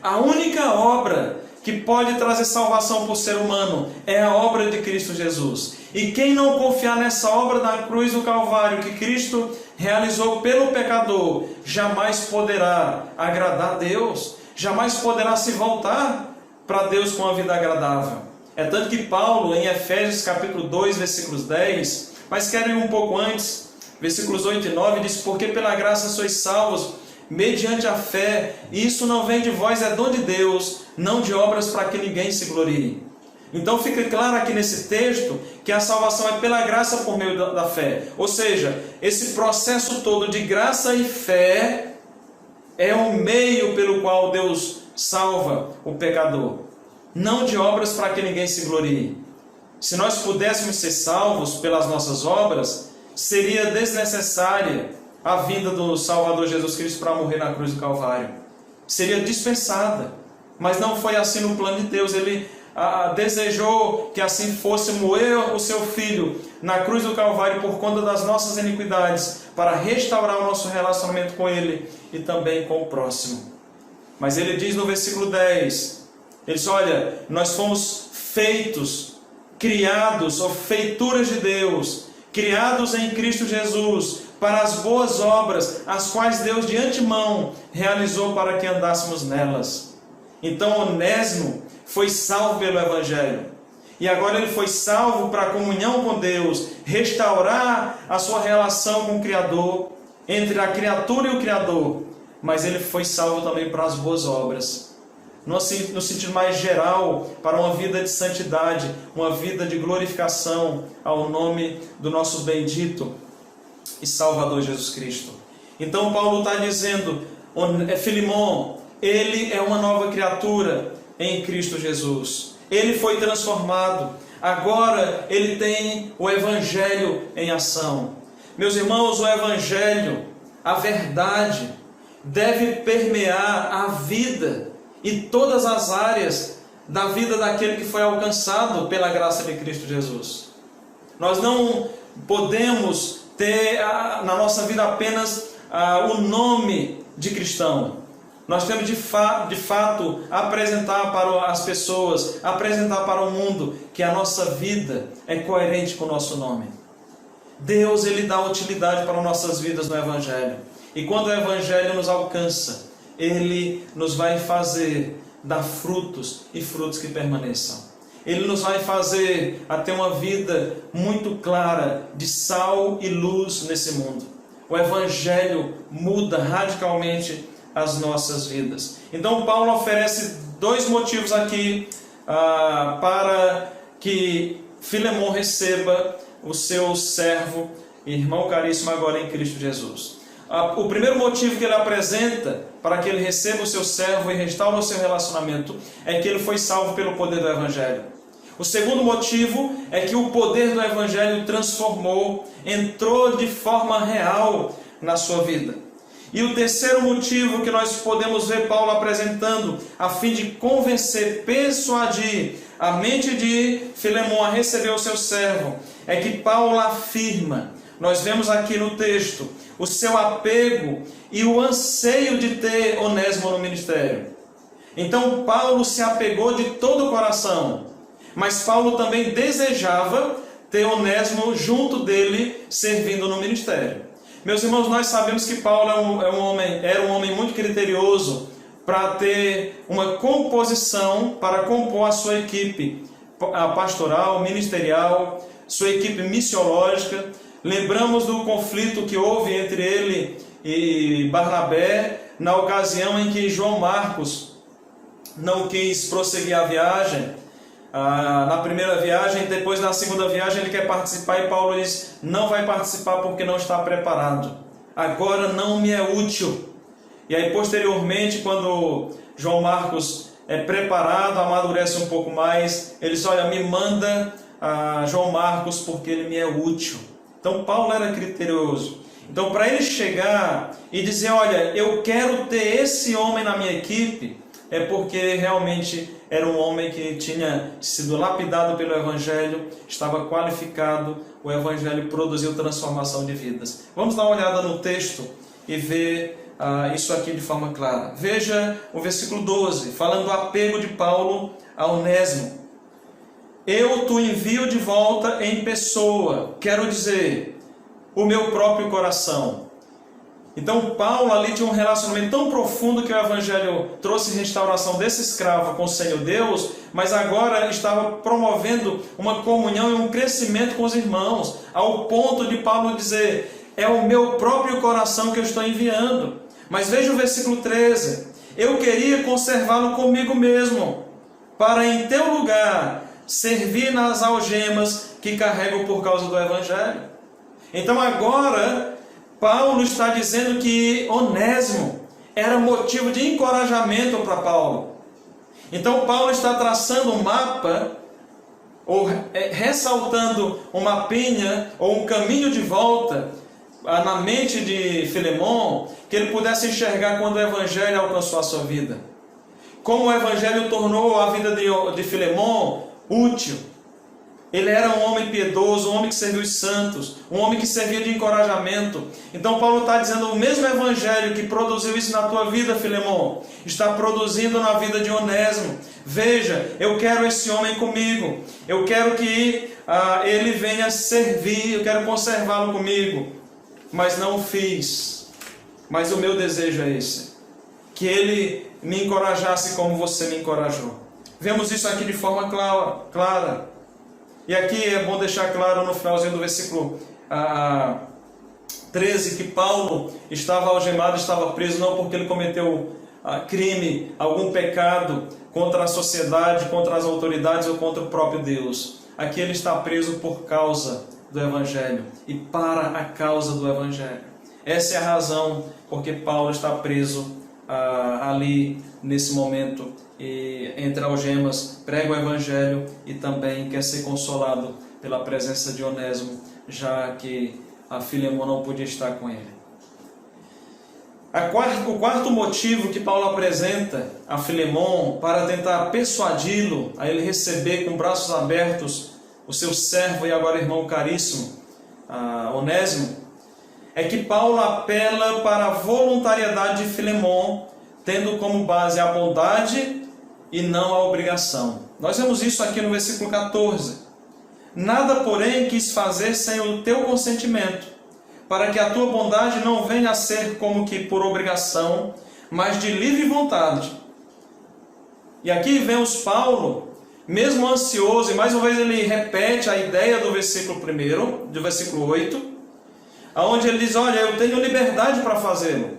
A única obra que pode trazer salvação para o ser humano é a obra de Cristo Jesus. E quem não confiar nessa obra da cruz do Calvário que Cristo realizou pelo pecador, jamais poderá agradar a Deus, jamais poderá se voltar para Deus com uma vida agradável. É tanto que Paulo, em Efésios capítulo 2, versículos 10, mas quero ir um pouco antes, versículos 8 e 9, diz: porque pela graça sois salvos, mediante a fé, e isso não vem de vós, é dom de Deus, não de obras para que ninguém se glorie. Então fica claro aqui nesse texto que a salvação é pela graça por meio da fé. Ou seja, esse processo todo de graça e fé é o meio pelo qual Deus salva o pecador, não de obras para que ninguém se glorie. Se nós pudéssemos ser salvos pelas nossas obras, seria desnecessária a vinda do Salvador Jesus Cristo para morrer na cruz do Calvário. Seria dispensada, mas não foi assim no plano de Deus. Ele desejou que assim fosse moer o seu Filho na cruz do Calvário por conta das nossas iniquidades, para restaurar o nosso relacionamento com Ele e também com o próximo. Mas ele diz no versículo 10, ele diz: olha, nós fomos feitos, criados, ou feituras de Deus, criados em Cristo Jesus, para as boas obras, as quais Deus de antemão realizou para que andássemos nelas. Então Onésimo foi salvo pelo Evangelho. E agora ele foi salvo para a comunhão com Deus, restaurar a sua relação com o Criador, entre a criatura e o Criador. Mas ele foi salvo também para as boas obras, no sentido mais geral, para uma vida de santidade, uma vida de glorificação ao nome do nosso bendito e Salvador Jesus Cristo. Então Paulo está dizendo: Filemão, ele é uma nova criatura em Cristo Jesus. Ele foi transformado. Agora ele tem o Evangelho em ação. Meus irmãos, o Evangelho, a verdade, deve permear a vida e todas as áreas da vida daquele que foi alcançado pela graça de Cristo Jesus. Nós não podemos ter na nossa vida apenas o nome de cristão. Nós temos de fato apresentar para as pessoas, apresentar para o mundo que a nossa vida é coerente com o nosso nome. Deus, ele dá utilidade para nossas vidas no Evangelho. E quando o Evangelho nos alcança, ele nos vai fazer dar frutos e frutos que permaneçam. Ele nos vai fazer a ter uma vida muito clara de sal e luz nesse mundo. O Evangelho muda radicalmente as nossas vidas. Então Paulo oferece dois motivos aqui para que Filemão receba o seu servo, irmão caríssimo agora em Cristo Jesus. O primeiro motivo que ele apresenta para que ele receba o seu servo e restaure o seu relacionamento é que ele foi salvo pelo poder do Evangelho. O segundo motivo é que o poder do Evangelho transformou, entrou de forma real na sua vida. E o terceiro motivo que nós podemos ver Paulo apresentando, a fim de convencer, persuadir a mente de Filemão a receber o seu servo, é que Paulo afirma, nós vemos aqui no texto, o seu apego e o anseio de ter Onésimo no ministério. Então Paulo se apegou de todo o coração, mas Paulo também desejava ter Onésimo junto dele, servindo no ministério. Meus irmãos, nós sabemos que Paulo era um homem muito criterioso para ter uma composição, para compor a sua equipe pastoral, ministerial, sua equipe missiológica. Lembramos do conflito que houve entre ele e Barnabé, na ocasião em que João Marcos não quis prosseguir a viagem. Na primeira viagem, depois na segunda viagem ele quer participar e Paulo diz, não vai participar porque não está preparado, agora não me é útil. E aí posteriormente, quando João Marcos é preparado, amadurece um pouco mais, ele diz, olha, me manda João Marcos porque ele me é útil. Então Paulo era criterioso. Então para ele chegar e dizer, olha, eu quero ter esse homem na minha equipe, é porque realmente era um homem que tinha sido lapidado pelo Evangelho, estava qualificado, o Evangelho produziu transformação de vidas. Vamos dar uma olhada no texto e ver isso aqui de forma clara. Veja o versículo 12, falando do apego de Paulo a Onésimo. Eu te envio de volta em pessoa, quero dizer, o meu próprio coração. Então Paulo ali tinha um relacionamento tão profundo que o Evangelho trouxe restauração desse escravo com o Senhor Deus, mas agora estava promovendo uma comunhão e um crescimento com os irmãos, ao ponto de Paulo dizer, é o meu próprio coração que eu estou enviando. Mas veja o versículo 13, eu queria conservá-lo comigo mesmo, para em teu lugar servir nas algemas que carrego por causa do Evangelho. Então agora Paulo está dizendo que Onésimo era motivo de encorajamento para Paulo. Então Paulo está traçando um mapa, ou ressaltando um mapinha, ou um caminho de volta na mente de Filemão, que ele pudesse enxergar quando o Evangelho alcançou a sua vida. Como o Evangelho tornou a vida de Filemão útil. Ele era um homem piedoso, um homem que serviu os santos, um homem que servia de encorajamento. Então Paulo está dizendo, o mesmo Evangelho que produziu isso na tua vida, Filemão, está produzindo na vida de Onésimo. Veja, eu quero esse homem comigo, eu quero que ele venha servir, eu quero conservá-lo comigo. Mas não o fiz, mas o meu desejo é esse, que ele me encorajasse como você me encorajou. Vemos isso aqui de forma clara. E aqui é bom deixar claro no finalzinho do versículo 13 que Paulo estava algemado, estava preso, não porque ele cometeu crime, algum pecado contra a sociedade, contra as autoridades ou contra o próprio Deus. Aqui ele está preso por causa do Evangelho e para a causa do Evangelho. Essa é a razão porque Paulo está preso ali nesse momento e entre algemas, prega o Evangelho e também quer ser consolado pela presença de Onésimo, já que a Filemão não podia estar com ele. O quarto motivo que Paulo apresenta a Filemão para tentar persuadi-lo a ele receber com braços abertos o seu servo e agora irmão caríssimo, Onésimo, é que Paulo apela para a voluntariedade de Filemão, tendo como base a bondade e não a obrigação. Nós vemos isso aqui no versículo 14. Nada, porém, quis fazer sem o teu consentimento, para que a tua bondade não venha a ser como que por obrigação, mas de livre vontade. E aqui vemos Paulo, mesmo ansioso, e mais uma vez ele repete a ideia do versículo 1, do versículo 8, onde ele diz, olha, eu tenho liberdade para fazê-lo,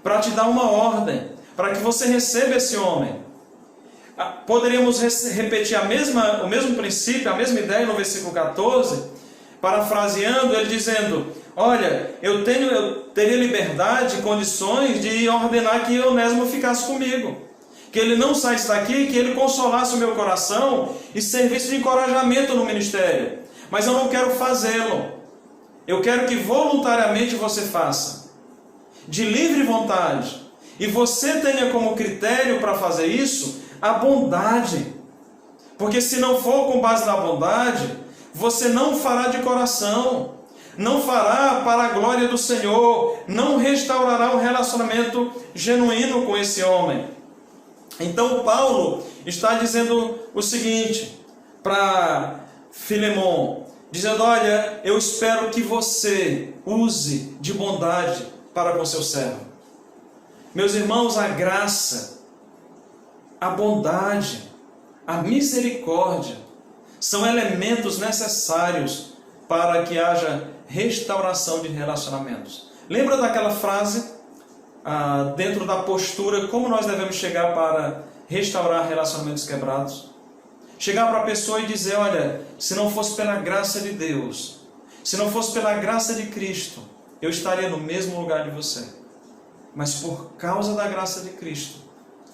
para te dar uma ordem, para que você receba esse homem. Poderíamos repetir o mesmo princípio, a mesma ideia no versículo 14, parafraseando, ele dizendo: olha, eu teria liberdade e condições de ordenar que Onésimo ficasse comigo, que ele não saísse daqui, que ele consolasse o meu coração e servisse de encorajamento no ministério. Mas eu não quero fazê-lo. Eu quero que voluntariamente você faça, de livre vontade. E você tenha como critério para fazer isso a bondade. Porque se não for com base na bondade, você não fará de coração, não fará para a glória do Senhor, não restaurará um relacionamento genuíno com esse homem. Então Paulo está dizendo o seguinte para Filemon, dizendo: olha, eu espero que você use de bondade para com seu servo. Meus irmãos, a graça, a bondade, a misericórdia são elementos necessários para que haja restauração de relacionamentos. Lembra daquela frase, dentro da postura, como nós devemos chegar para restaurar relacionamentos quebrados? Chegar para a pessoa e dizer: olha, se não fosse pela graça de Deus, se não fosse pela graça de Cristo, eu estaria no mesmo lugar de você. Mas por causa da graça de Cristo,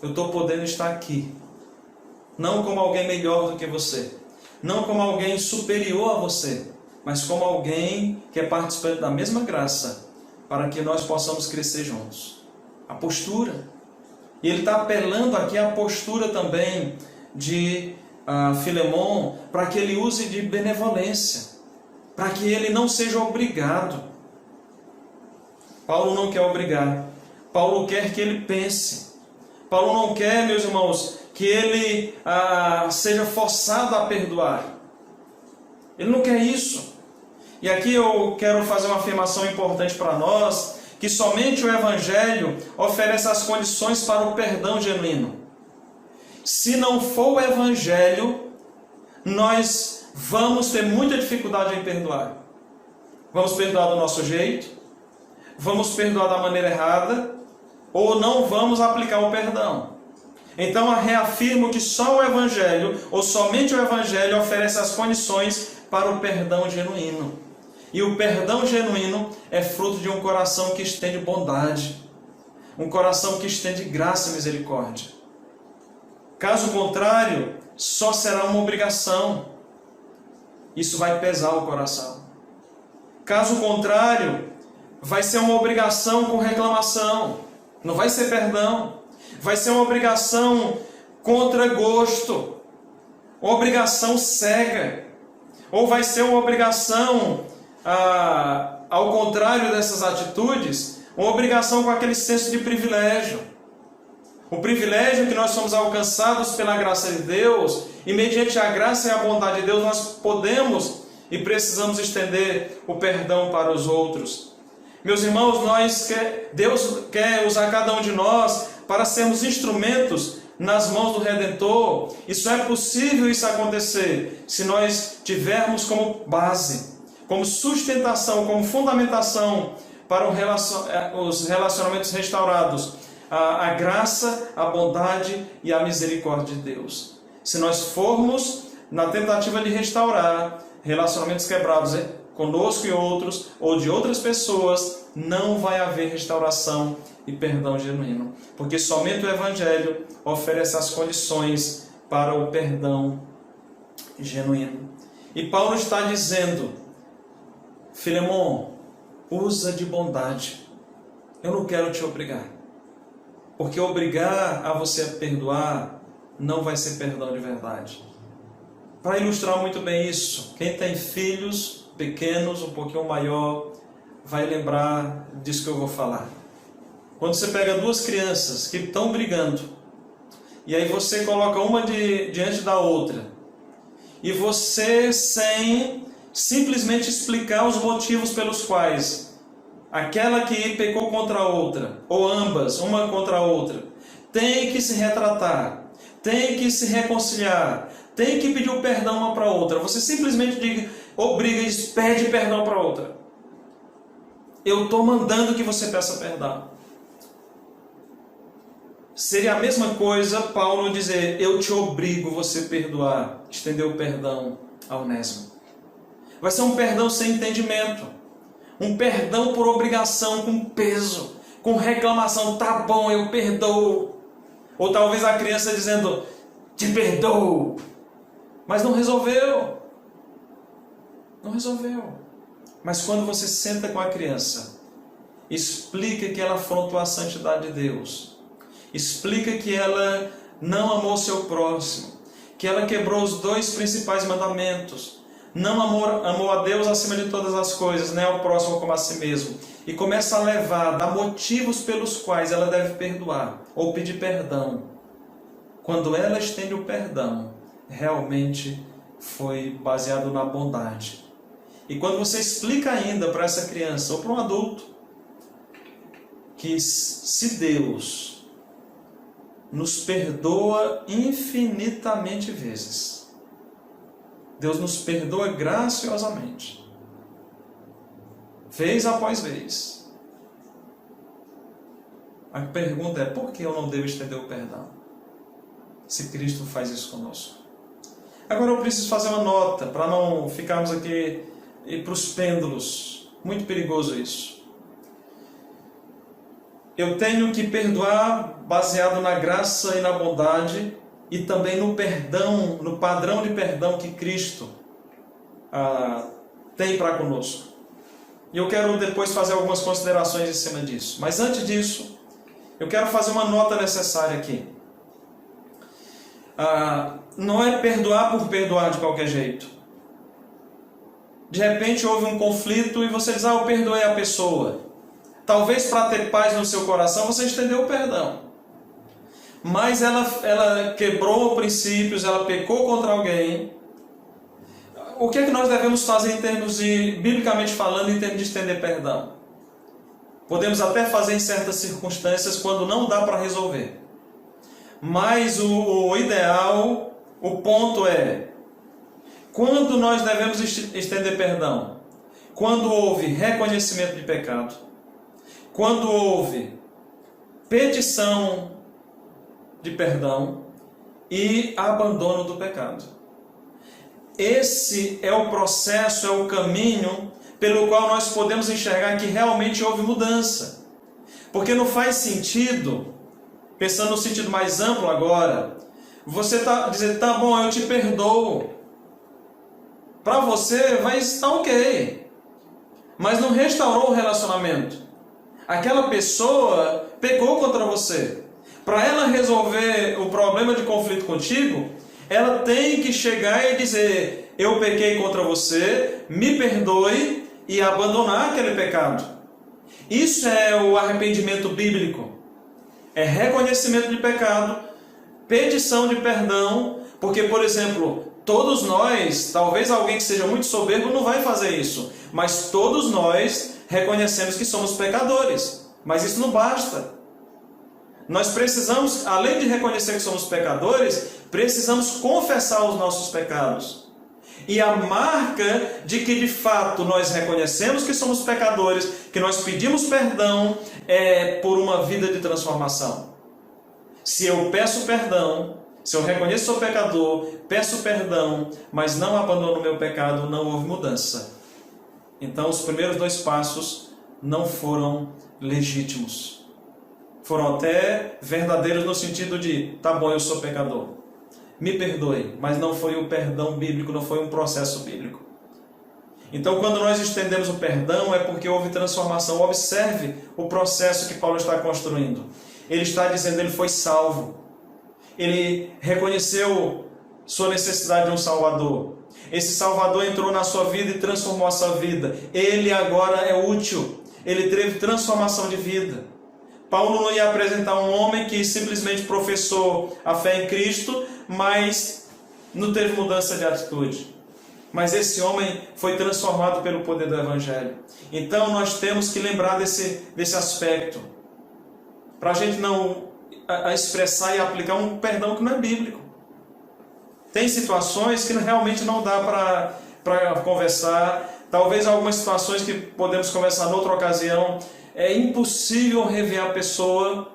eu estou podendo estar aqui. Não como alguém melhor do que você, não como alguém superior a você, mas como alguém que é participante da mesma graça, para que nós possamos crescer juntos. A postura. E ele está apelando aqui à postura também de Filemon, para que ele use de benevolência, para que ele não seja obrigado. Paulo não quer obrigar. Paulo quer que ele pense. Paulo não quer, meus irmãos, que ele seja forçado a perdoar. Ele não quer isso. E aqui eu quero fazer uma afirmação importante para nós, que somente o Evangelho oferece as condições para o perdão genuíno. Se não for o Evangelho, nós vamos ter muita dificuldade em perdoar. Vamos perdoar do nosso jeito, vamos perdoar da maneira errada, ou não vamos aplicar o perdão. Então eu reafirmo que só o Evangelho, ou somente o Evangelho, oferece as condições para o perdão genuíno. E o perdão genuíno é fruto de um coração que estende bondade, um coração que estende graça e misericórdia. Caso contrário, só será uma obrigação. Isso vai pesar o coração. Caso contrário, vai ser uma obrigação com reclamação. Não vai ser perdão. Vai ser uma obrigação contra gosto. Uma obrigação cega. Ou vai ser uma obrigação, ao contrário dessas atitudes, uma obrigação com aquele senso de privilégio. O privilégio que nós somos alcançados pela graça de Deus, e mediante a graça e a bondade de Deus, nós podemos e precisamos estender o perdão para os outros. Meus irmãos, Deus quer usar cada um de nós para sermos instrumentos nas mãos do Redentor. Isso é possível isso acontecer se nós tivermos como base, como sustentação, como fundamentação para os relacionamentos restaurados, a graça, a bondade e a misericórdia de Deus. Se nós formos na tentativa de restaurar relacionamentos quebrados conosco e outros, ou de outras pessoas, não vai haver restauração e perdão genuíno, porque somente o Evangelho oferece as condições para o perdão genuíno. E Paulo está dizendo: Filemon, usa de bondade. Eu não quero te obrigar, porque obrigar a você a perdoar não vai ser perdão de verdade. Para ilustrar muito bem isso, quem tem filhos pequenos, um pouquinho maior, vai lembrar disso que eu vou falar. Quando você pega duas crianças que estão brigando, e aí você coloca uma diante da outra, e você, sem simplesmente explicar os motivos pelos quais aquela que pecou contra a outra, ou ambas, uma contra a outra, tem que se retratar, tem que se reconciliar, tem que pedir o perdão uma para a outra. Você simplesmente obriga e pede perdão para a outra. Eu estou mandando que você peça perdão. Seria a mesma coisa Paulo dizer: eu te obrigo você perdoar, estender o perdão a Onésimo. Vai ser um perdão sem entendimento. Um perdão por obrigação, com peso, com reclamação. Tá bom, eu perdoo. Ou talvez a criança dizendo, te perdoo. Mas não resolveu. Não resolveu. Mas quando você senta com a criança, explica que ela afrontou a santidade de Deus. Explica que ela não amou o seu próximo. Que ela quebrou os 2 principais mandamentos. Não amou a Deus acima de todas as coisas, nem ao próximo como a si mesmo. E começa a levar, dar motivos pelos quais ela deve perdoar ou pedir perdão. Quando ela estende o perdão, realmente foi baseado na bondade. E quando você explica ainda para essa criança ou para um adulto que se Deus nos perdoa infinitamente vezes, Deus nos perdoa graciosamente, vez após vez. A pergunta é, por que eu não devo estender o perdão? Se Cristo faz isso conosco. Agora eu preciso fazer uma nota, para não ficarmos aqui para os pêndulos. Muito perigoso isso. Eu tenho que perdoar baseado na graça e na bondade, e também no perdão, no padrão de perdão que Cristo tem para conosco. E eu quero depois fazer algumas considerações em cima disso. Mas antes disso, eu quero fazer uma nota necessária aqui. Não é perdoar por perdoar de qualquer jeito. De repente houve um conflito e você diz, eu perdoei a pessoa. Talvez para ter paz no seu coração você estendeu o perdão. Mas ela quebrou princípios, ela pecou contra alguém. O que é que nós devemos fazer em termos de, biblicamente falando, em termos de estender perdão? Podemos até fazer em certas circunstâncias quando não dá para resolver. Mas o ideal, o ponto é, quando nós devemos estender perdão? Quando houve reconhecimento de pecado, quando houve petição de perdão e abandono do pecado. Esse é o processo, é o caminho pelo qual nós podemos enxergar que realmente houve mudança. Porque não faz sentido, pensando no sentido mais amplo agora, você dizer, tá bom, eu te perdoo. Para você vai estar ok. Mas não restaurou o relacionamento. Aquela pessoa pecou contra você. Para ela resolver o problema de conflito contigo, ela tem que chegar e dizer, eu pequei contra você, me perdoe, e abandonar aquele pecado. Isso é o arrependimento bíblico. É reconhecimento de pecado, petição de perdão, porque, por exemplo, todos nós, talvez alguém que seja muito soberbo não vai fazer isso, mas todos nós reconhecemos que somos pecadores. Mas isso não basta. Nós precisamos, além de reconhecer que somos pecadores, precisamos confessar os nossos pecados. E a marca de que de fato nós reconhecemos que somos pecadores, que nós pedimos perdão, é por uma vida de transformação. Se eu peço perdão, se eu reconheço que sou pecador, peço perdão, mas não abandono o meu pecado, não houve mudança. Então os primeiros 2 passos não foram legítimos. Foram até verdadeiros no sentido de, tá bom, eu sou pecador, me perdoe, mas não foi o perdão bíblico, não foi um processo bíblico. Então quando nós estendemos o perdão é porque houve transformação. Observe o processo que Paulo está construindo. Ele está dizendo, ele foi salvo. Ele reconheceu sua necessidade de um Salvador. Esse Salvador entrou na sua vida e transformou a sua vida. Ele agora é útil. Ele teve transformação de vida. Paulo não ia apresentar um homem que simplesmente professou a fé em Cristo, mas não teve mudança de atitude. Mas esse homem foi transformado pelo poder do Evangelho. Então nós temos que lembrar desse aspecto, para a gente não expressar e aplicar um perdão que não é bíblico. Tem situações que realmente não dá para conversar, talvez algumas situações que podemos conversar noutra ocasião. É impossível rever a pessoa,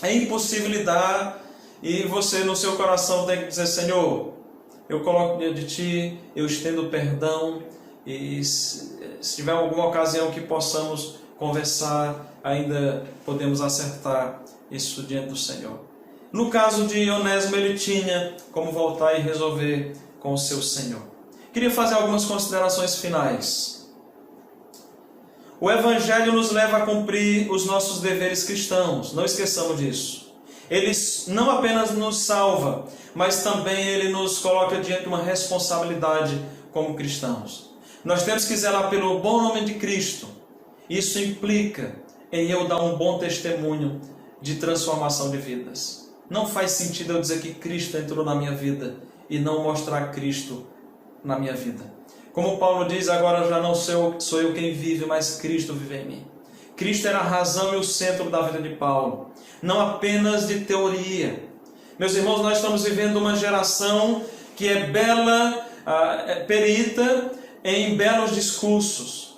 é impossível lidar, e você no seu coração tem que dizer, Senhor, eu coloco diante de Ti, eu estendo perdão, e se tiver alguma ocasião que possamos conversar, ainda podemos acertar isso diante do Senhor. No caso de Onésimo, ele tinha como voltar e resolver com o seu Senhor. Queria fazer algumas considerações finais. O Evangelho nos leva a cumprir os nossos deveres cristãos, não esqueçamos disso. Ele não apenas nos salva, mas também ele nos coloca diante de uma responsabilidade como cristãos. Nós temos que zelar pelo bom nome de Cristo. Isso implica em eu dar um bom testemunho de transformação de vidas. Não faz sentido eu dizer que Cristo entrou na minha vida e não mostrar Cristo na minha vida. Como Paulo diz, agora já não sou eu quem vive, mas Cristo vive em mim. Cristo era a razão e o centro da vida de Paulo, não apenas de teoria. Meus irmãos, nós estamos vivendo uma geração que é bela, perita em belos discursos,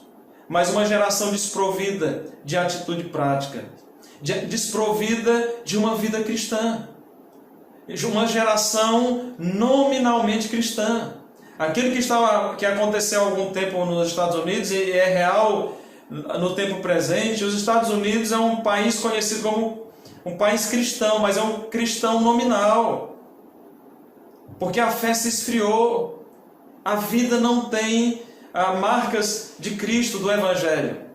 mas uma geração desprovida de atitude prática, desprovida de uma vida cristã, uma geração nominalmente cristã. Aquilo que aconteceu há algum tempo nos Estados Unidos e é real no tempo presente. Os Estados Unidos é um país conhecido como um país cristão, mas é um cristão nominal, porque a fé se esfriou, a vida não tem marcas de Cristo, do Evangelho.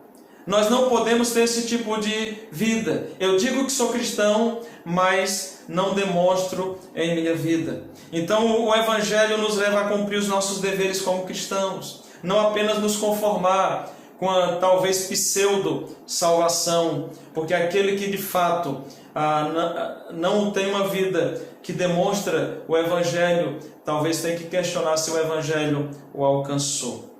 Nós não podemos ter esse tipo de vida. Eu digo que sou cristão, mas não demonstro em minha vida. Então o Evangelho nos leva a cumprir os nossos deveres como cristãos, não apenas nos conformar com a talvez pseudo-salvação, porque aquele que de fato não tem uma vida que demonstra o Evangelho, talvez tenha que questionar se o Evangelho o alcançou.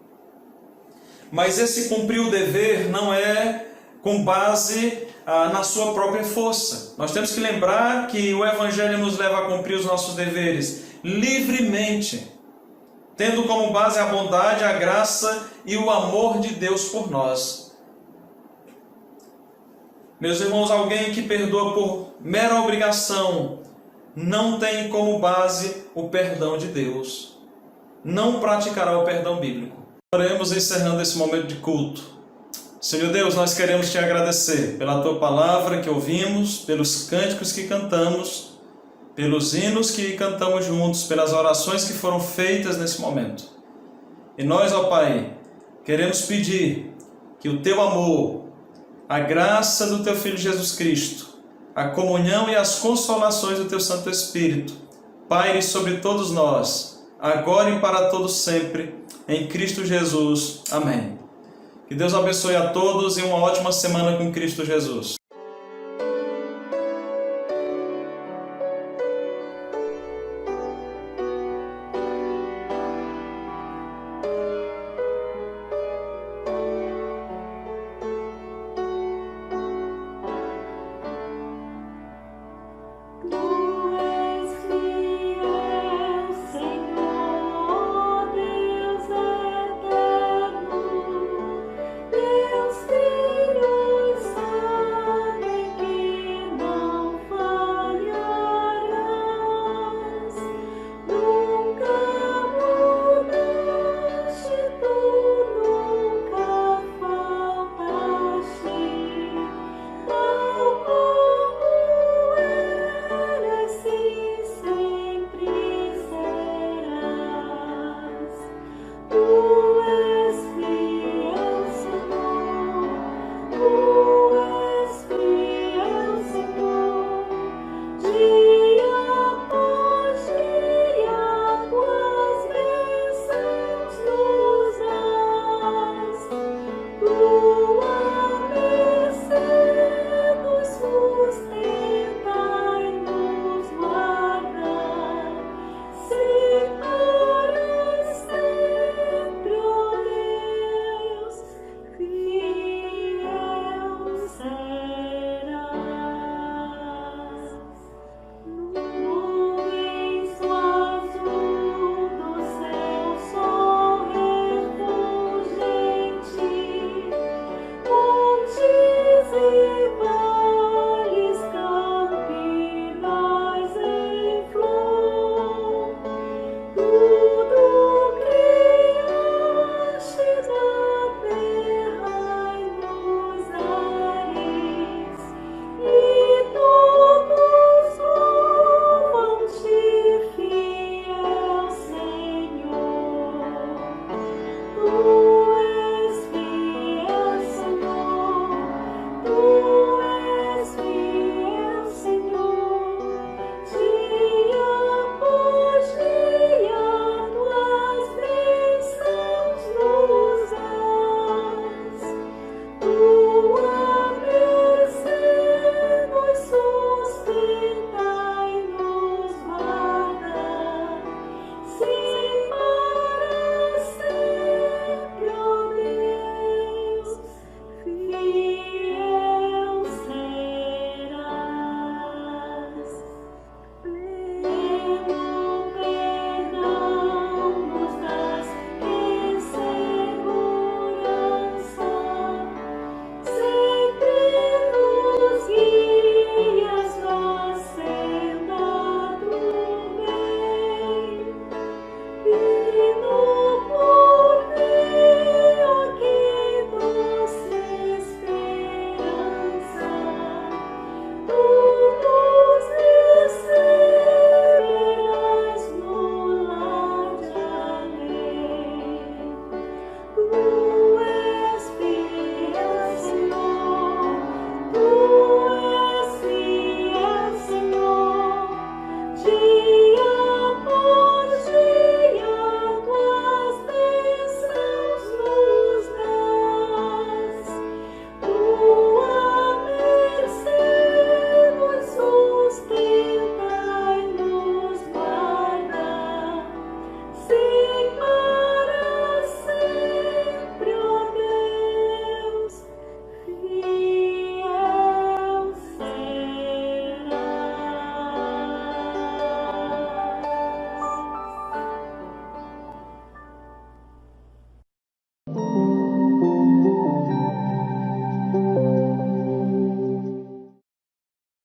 Mas esse cumprir o dever não é com base na sua própria força. Nós temos que lembrar que o Evangelho nos leva a cumprir os nossos deveres livremente, tendo como base a bondade, a graça e o amor de Deus por nós. Meus irmãos, alguém que perdoa por mera obrigação não tem como base o perdão de Deus. Não praticará o perdão bíblico. Oremos encerrando esse momento de culto. Senhor Deus, nós queremos Te agradecer pela Tua palavra que ouvimos, pelos cânticos que cantamos, pelos hinos que cantamos juntos, pelas orações que foram feitas nesse momento. E nós, ó Pai, queremos pedir que o Teu amor, a graça do Teu Filho Jesus Cristo, a comunhão e as consolações do Teu Santo Espírito paire sobre todos nós, agora e para todos sempre, em Cristo Jesus. Amém. Que Deus abençoe a todos e uma ótima semana com Cristo Jesus.